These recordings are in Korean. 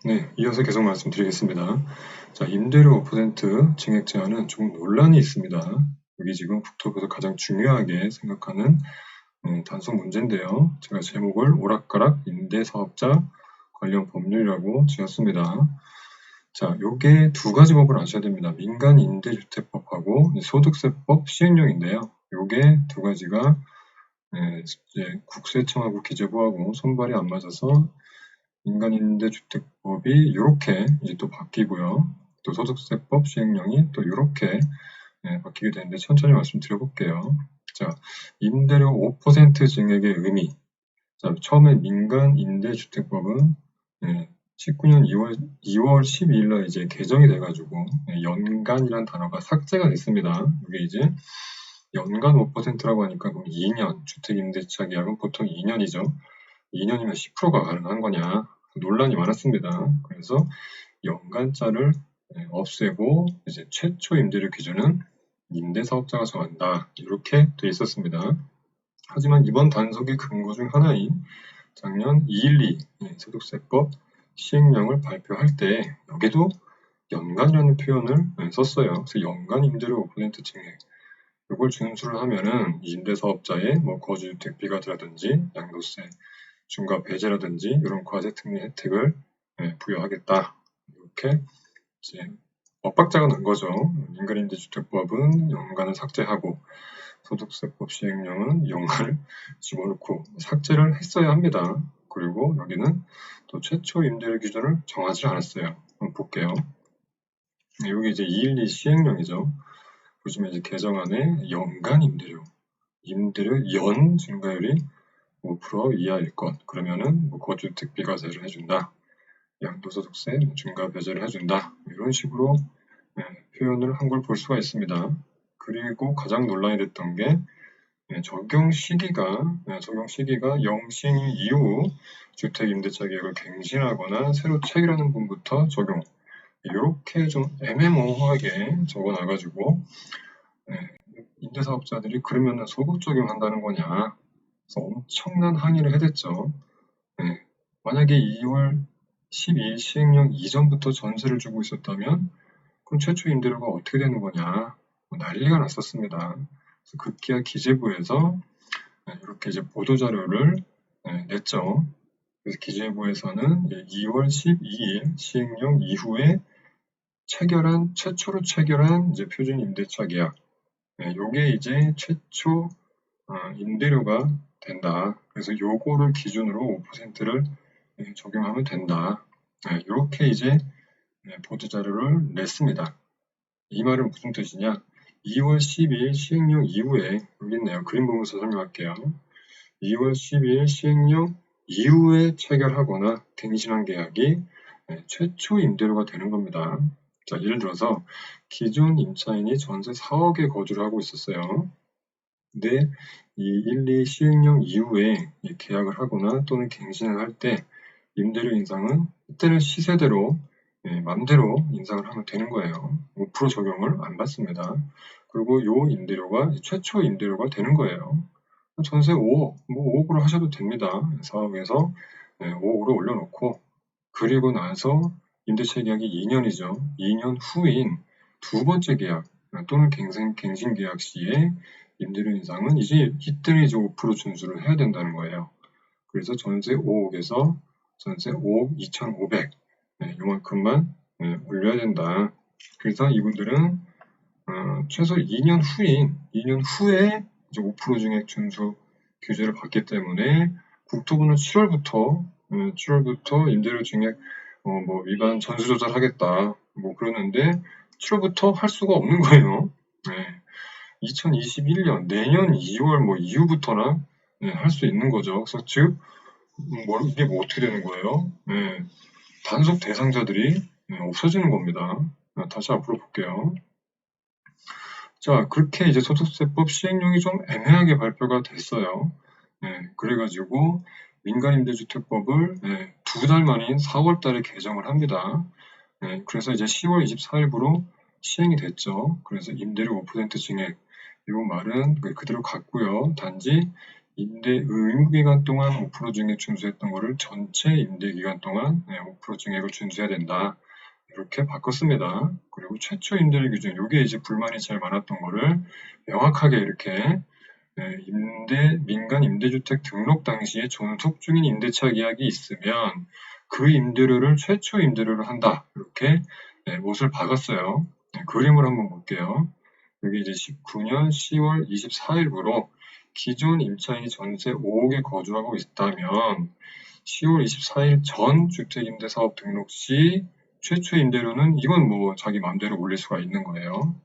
네, 이어서 계속 말씀드리겠습니다. 자, 임대료 5% 증액 제한은 조금 논란이 있습니다. 여기 지금 국토부에서 가장 중요하게 생각하는 단속 문제인데요. 제가 제목을 오락가락 임대사업자 관련 법률이라고 지었습니다. 자, 요게 두 가지 법을 아셔야 됩니다. 민간임대주택법하고 소득세법 시행령인데요. 요게 두 가지가 이제 국세청하고 기재부하고 손발이 안 맞아서 민간임대주택법이 이렇게 이제 또 바뀌고요. 또 소득세법 시행령이 또 이렇게 바뀌게 되는데 천천히 말씀드려볼게요. 자, 임대료 5% 증액의 의미. 자, 처음에 민간임대주택법은 19년 2월 12일 날 이제 개정이 돼가지고 연간이란 단어가 삭제가 됐습니다. 이게 이제 연간 5%라고 하니까 그럼 2년 주택임대차 계약은 보통 2년이죠. 2년이면 10%가 가능한 거냐 논란이 많았습니다. 그래서 연간자를 없애고 이제 최초 임대료 기준은 임대사업자가 정한다 이렇게 돼 있었습니다. 하지만 이번 단속의 근거 중 하나인 작년 212 소득세법 시행령을 발표할 때 여기도 연간이라는 표현을 썼어요. 그래서 연간 임대료 5% 증액 이걸 준수를 하면은 임대사업자의 뭐 거주주택 비과세라든지 양도세 중과 배제라든지 이런 과세 특례 혜택을 부여하겠다. 이렇게 이제 엇박자가 난 거죠. 민간임대주택법은 연간을 삭제하고 소득세법 시행령은 연간을 집어넣고 삭제를 했어야 합니다. 그리고 여기는 또 최초 임대료 기준을 정하지 않았어요. 한번 볼게요. 여기 이제 212 시행령이죠. 보시면 이제 개정안에 연간 임대료 연 증가율이 5% 이하일 것. 그러면은 뭐 거주택 비과세를 해준다. 양도소득세 중과 배제를 해준다. 이런 식으로 표현을 한 걸 볼 수가 있습니다. 그리고 가장 논란이 됐던 게 적용 시기가 영신 이후 주택임대차 계획을 갱신하거나 새로 체결하는 분부터 적용. 이렇게 좀 애매모호하게 적어놔가지고 임대사업자들이 그러면은 소급 적용한다는 거냐. 그래서 엄청난 항의를 해댔죠. 만약에 2월 12일 시행령 이전부터 전세를 주고 있었다면 그럼 최초 임대료가 어떻게 되는 거냐 난리가 났었습니다. 그래서 급기야 기재부에서 이렇게 이제 보도자료를 냈죠. 그래서 기재부에서는 2월 12일 시행령 이후에 최초로 체결한 이제 표준 임대차 계약 요게 이제 최초 임대료가 된다. 그래서 요거를 기준으로 5%를 적용하면 된다. 이렇게 이제 보도자료를 냈습니다. 이 말은 무슨 뜻이냐? 2월 12일 시행령 이후에 여기 있네요. 그림 보면서 설명할게요. 2월 12일 시행령 이후에 체결하거나 갱신한 계약이 최초 임대료가 되는 겁니다. 자, 예를 들어서 기존 임차인이 전세 4억에 거주를 하고 있었어요. 근데 이 1, 2 시행령 이후에 계약을 하거나 또는 갱신을 할 때 임대료 인상은 이때는 시세대로 맘대로 인상을 하면 되는 거예요. 5% 적용을 안 받습니다. 그리고 요 임대료가 최초 임대료가 되는 거예요. 전세 5억, 뭐 5억으로 하셔도 됩니다. 4억에서 5억으로 올려놓고 그리고 나서 임대차 계약이 2년이죠. 2년 후인 두 번째 계약 또는 갱신 계약 시에 임대료 인상은 이제 이때는 이제 5% 준수를 해야 된다는 거예요. 그래서 전세 5억에서 전세 5억 2,500 요만큼만 올려야 된다. 그래서 이분들은 최소 2년 후에 이제 5% 증액 준수 규제를 받기 때문에 국토부는 7월부터 임대료 증액 뭐 위반 전수 조사하겠다 뭐 그러는데 7월부터 할 수가 없는 거예요. 2021년 내년 2월 뭐 이후부터나 할 수 있는 거죠. 그래서 즉 이게 뭐 어떻게 되는 거예요? 단속 대상자들이 없어지는 겁니다. 다시 앞으로 볼게요. 자, 그렇게 이제 소득세법 시행령이 좀 애매하게 발표가 됐어요. 그래가지고 민간임대주택법을 2달 만인 4월 달에 개정을 합니다. 그래서 이제 10월 24일부로 시행이 됐죠. 그래서 임대료 5% 증액 이 말은 그대로 갔고요. 단지 의무기간 동안 5% 증액 준수했던 거를 전체 임대기간 동안 5% 증액을 준수해야 된다. 이렇게 바꿨습니다. 그리고 최초 임대료 기준, 이게 이제 불만이 제일 많았던 거를 명확하게 이렇게 민간 임대주택 등록 당시에 존속 중인 임대차 계약이 있으면 그 임대료를 최초 임대료로 한다. 이렇게 못을 박았어요. 그림을 한번 볼게요. 여기 이제 19년 10월 24일부로 기존 임차인이 전세 5억에 거주하고 있다면 10월 24일 전 주택임대사업 등록 시 최초 임대료는 이건 뭐 자기 마음대로 올릴 수가 있는 거예요.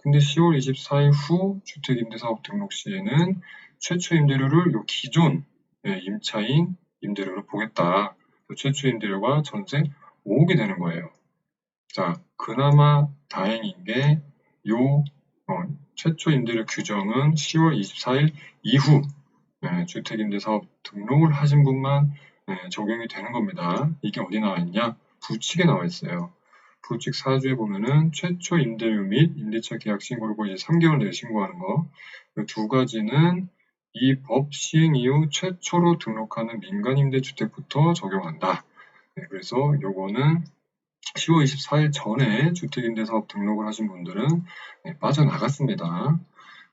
근데 10월 24일 후 주택임대사업 등록 시에는 최초 임대료를 요 기존 임차인 임대료로 보겠다. 최초 임대료가 전세 5억이 되는 거예요. 자, 그나마 다행인 게 요 최초 임대료 규정은 10월 24일 이후 주택임대사업 등록을 하신 분만 적용이 되는 겁니다. 이게 어디 나와 있냐? 부칙에 나와 있어요. 부칙 4조에 보면은 최초 임대료 및 임대차 계약 신고를 이제 3개월 내에 신고하는 거. 두 가지는 이 법 시행 이후 최초로 등록하는 민간임대주택부터 적용한다. 그래서 요거는 10월 24일 전에 주택임대사업 등록을 하신 분들은 빠져나갔습니다.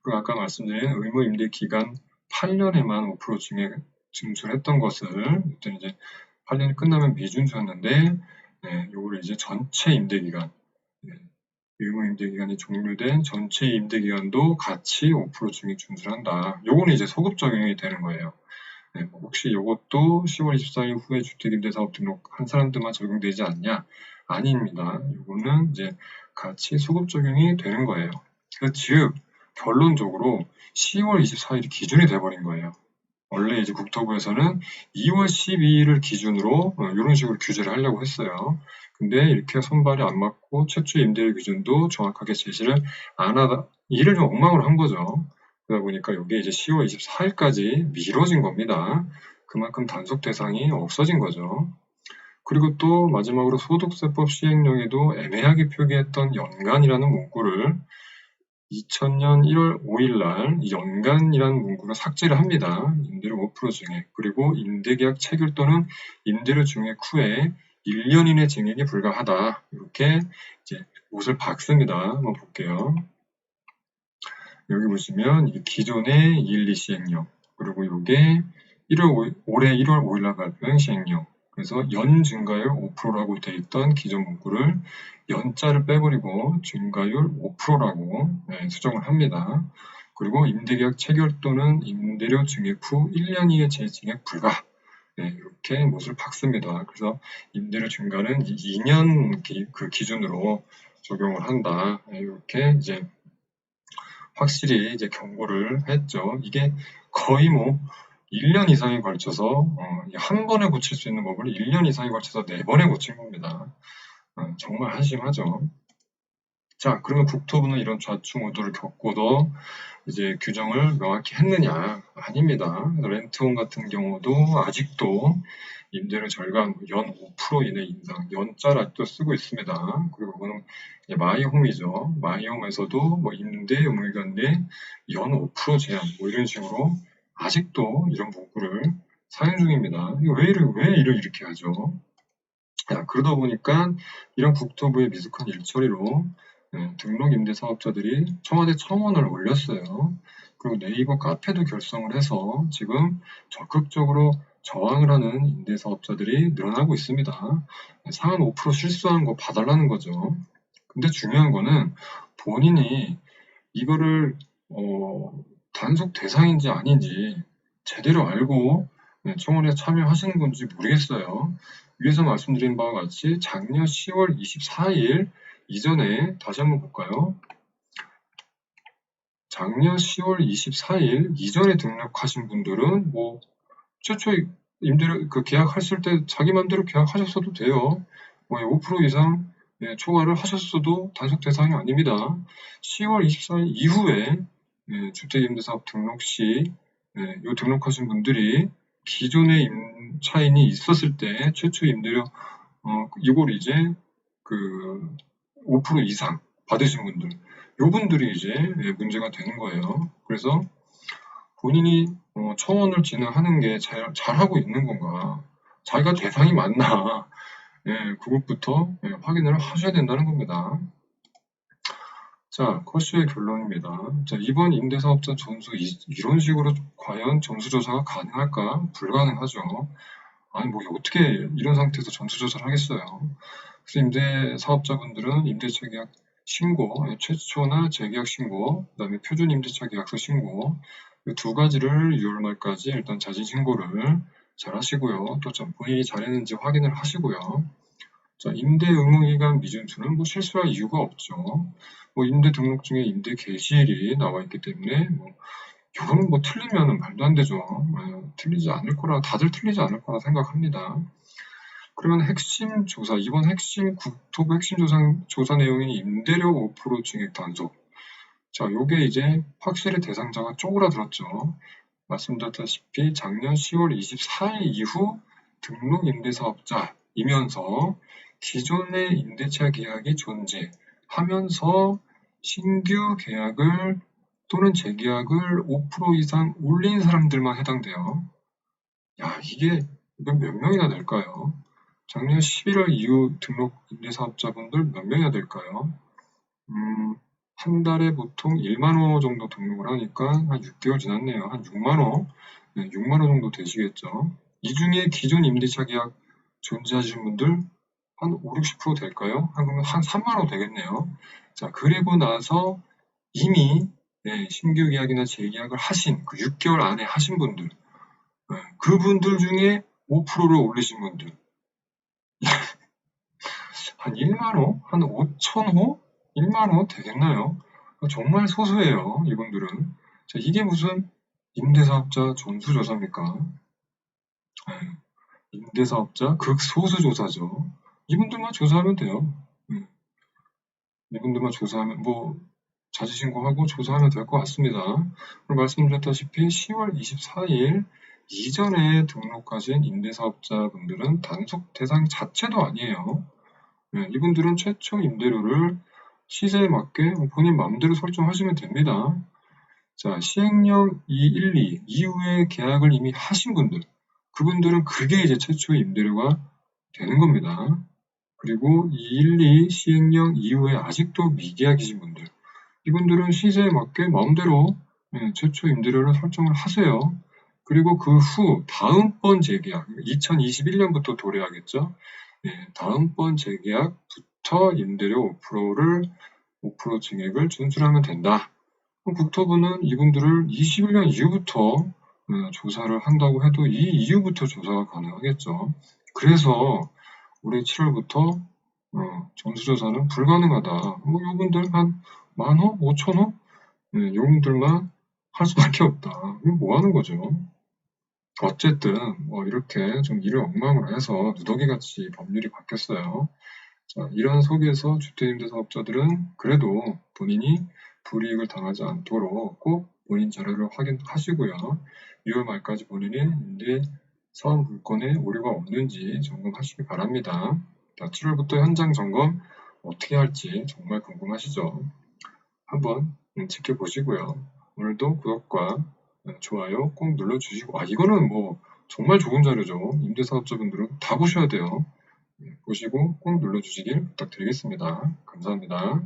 그리고 아까 말씀드린 의무임대기간 8년에만 5% 증액 준수했던 것을 일단 이제 8년이 끝나면 미준수였는데 요거를 이제 전체 임대기간 의무임대기간이 종료된 전체 임대기간도 같이 5% 증액 준수를 한다. 요거는 이제 소급 적용이 되는 거예요. 혹시 요것도 10월 24일 후에 주택임대사업 등록한 사람들만 적용되지 않냐? 아닙니다. 요거는 이제 같이 소급 적용이 되는 거예요. 즉 결론적으로 10월 24일이 기준이 돼버린 거예요. 원래 이제 국토부에서는 2월 12일을 기준으로 이런 식으로 규제를 하려고 했어요. 근데 이렇게 손발이 안 맞고 최초 임대료 기준도 정확하게 제시를 안 하다, 일을 좀 엉망으로 한 거죠. 그러다 보니까 이게 이제 10월 24일까지 미뤄진 겁니다. 그만큼 단속 대상이 없어진 거죠. 그리고 또 마지막으로 소득세법 시행령에도 애매하게 표기했던 연간이라는 문구를 2000년 1월 5일 날 연간이라는 문구를 삭제를 합니다. 임대료 5% 증액, 그리고 임대계약 체결 또는 임대료 증액 후에 1년 이내 증액이 불가하다. 이렇게 이제 못을 박습니다. 한번 볼게요. 여기 보시면 기존의 212 시행령, 그리고 이게 올해 1월 5일 날 발표한 시행령. 그래서 연 증가율 5%라고 되어 있던 기존 문구를 연자를 빼버리고 증가율 5%라고 수정을 합니다. 그리고 임대계약 체결 또는 임대료 증액 후 1년 이내 재증액 불가. 이렇게 못을 박습니다. 그래서 임대료 증가는 2년 그 기준으로 적용을 한다. 이렇게 이제 확실히 이제 경고를 했죠. 이게 거의 뭐 1년 이상에 걸쳐서 한 번에 고칠 수 있는 법을 1년 이상에 걸쳐서 4번에 고친 겁니다. 정말 한심하죠. 자, 그러면 국토부는 이런 좌충우돌을 겪고도 이제 규정을 명확히 했느냐? 아닙니다. 렌트홈 같은 경우도 아직도 임대료 절감 연 5% 이내 인상, 연자를 아직도 쓰고 있습니다. 그리고 이거는 마이홈이죠. 마이홈에서도 뭐 임대 의무기간 내 연 5% 제한 뭐 이런 식으로 아직도 이런 문구를 사용 중입니다. 왜 이렇게 하죠? 자, 그러다 보니까 이런 국토부의 미숙한 일처리로 등록 임대 사업자들이 청와대 청원을 올렸어요. 그리고 네이버 카페도 결성을 해서 지금 적극적으로 저항을 하는 임대 사업자들이 늘어나고 있습니다. 상한 5% 실수한 거 봐달라는 거죠. 근데 중요한 거는 본인이 이거를 단속 대상인지 아닌지 제대로 알고 청원에 참여하시는 건지 모르겠어요. 위에서 말씀드린 바와 같이 작년 10월 24일 이전에 다시 한번 볼까요? 작년 10월 24일 이전에 등록하신 분들은 뭐 최초 임대료 계약하실 때 자기 맘대로 계약하셨어도 돼요. 뭐 5% 이상 초과를 하셨어도 단속 대상이 아닙니다. 10월 24일 이후에 주택임대사업 등록 시 요 등록하신 분들이 기존의 임차인이 있었을 때 최초 임대료 이걸 이제 그 5% 이상 받으신 분들, 요 분들이 이제 문제가 되는 거예요. 그래서 본인이 청원을 진행하는 게 잘하고 있는 건가? 자기가 대상이 맞나? 예, 그것부터 확인을 하셔야 된다는 겁니다. 자, 컷슈의 결론입니다. 자, 이번 임대사업자 전수 이런 식으로 과연 전수조사가 가능할까? 불가능하죠. 아니, 뭐 어떻게 이런 상태에서 전수조사를 하겠어요? 그래서 임대사업자분들은 임대차 계약 신고, 최초나 재계약 신고, 그다음에 표준 임대차 계약서 신고 이 두 가지를 6월 말까지 일단 자진 신고를 잘 하시고요. 또 본인이 잘했는지 확인을 하시고요. 자, 임대 의무기간 미준수는 뭐 실수할 이유가 없죠. 뭐 임대 등록증에 임대 개시일이 나와 있기 때문에 이거는 뭐 틀리면은 말도 안 되죠. 틀리지 않을 거라 다들 틀리지 않을 거라 생각합니다. 그러면 핵심 조사, 이번 핵심 국토부 핵심 조사 내용이 임대료 5% 증액 단속. 자, 요게 이제 확실히 대상자가 쪼그라들었죠. 말씀드렸다시피 작년 10월 24일 이후 등록 임대사업자이면서 기존의 임대차 계약이 존재하면서 신규 계약을 또는 재계약을 5% 이상 올린 사람들만 해당돼요. 야, 이게 몇 명이나 될까요? 작년 11월 이후 등록 임대사업자분들 몇 명이나 될까요? 한 달에 보통 1만 호 정도 등록을 하니까 한 6개월 지났네요. 한 6만 호, 6만 호 정도 되시겠죠. 이 중에 기존 임대차 계약 존재하시는 분들 한 5, 60% 될까요? 한 3만 호 되겠네요. 자, 그리고 나서 이미 신규 계약이나 재계약을 하신 그 6개월 안에 하신 분들, 그분들 중에 5%를 올리신 분들 한 1만 호? 한 5천 호? 1만 호 되겠나요? 정말 소수예요, 이분들은. 자, 이게 무슨 임대사업자 전수조사입니까? 임대사업자 극소수조사죠. 이분들만 조사하면 돼요. 이분들만 조사하면 자지신고하고 조사하면 될 것 같습니다. 그리고 말씀드렸다시피 10월 24일 이전에 등록하신 임대사업자분들은 단속 대상 자체도 아니에요. 이분들은 최초 임대료를 시세에 맞게 본인 마음대로 설정하시면 됩니다. 자, 시행령 212 이후에 계약을 이미 하신 분들, 그분들은 그게 이제 최초 임대료가 되는 겁니다. 그리고 212 시행령 이후에 아직도 미계약이신 분들, 이분들은 시세에 맞게 마음대로 최초 임대료를 설정을 하세요. 그리고 그 후 다음번 재계약, 2021년부터 도래하겠죠. 다음번 재계약부터 임대료 5% 증액을 준수하면 된다. 국토부는 이분들을 21년 이후부터 조사를 한다고 해도 이 이후부터 조사가 가능하겠죠. 그래서 올해 7월부터 전수조사는 불가능하다. 이분들 한 10,000호? 5,000호? 이분들만 할 수밖에 없다. 이거 뭐 하는 거죠? 어쨌든 이렇게 좀 일을 엉망으로 해서 누더기같이 법률이 바뀌었어요. 자, 이런 속에서 주택임대사업자들은 그래도 본인이 불이익을 당하지 않도록 꼭 본인 자료를 확인하시고요. 6월 말까지 본인이 임대 사업 물건에 오류가 없는지 점검하시기 바랍니다. 자, 7월부터 현장 점검 어떻게 할지 정말 궁금하시죠? 한번 지켜보시고요. 오늘도 구독과 좋아요 꼭 눌러주시고, 이거는 정말 좋은 자료죠. 임대사업자분들은 다 보셔야 돼요. 보시고 꼭 눌러주시길 부탁드리겠습니다. 감사합니다.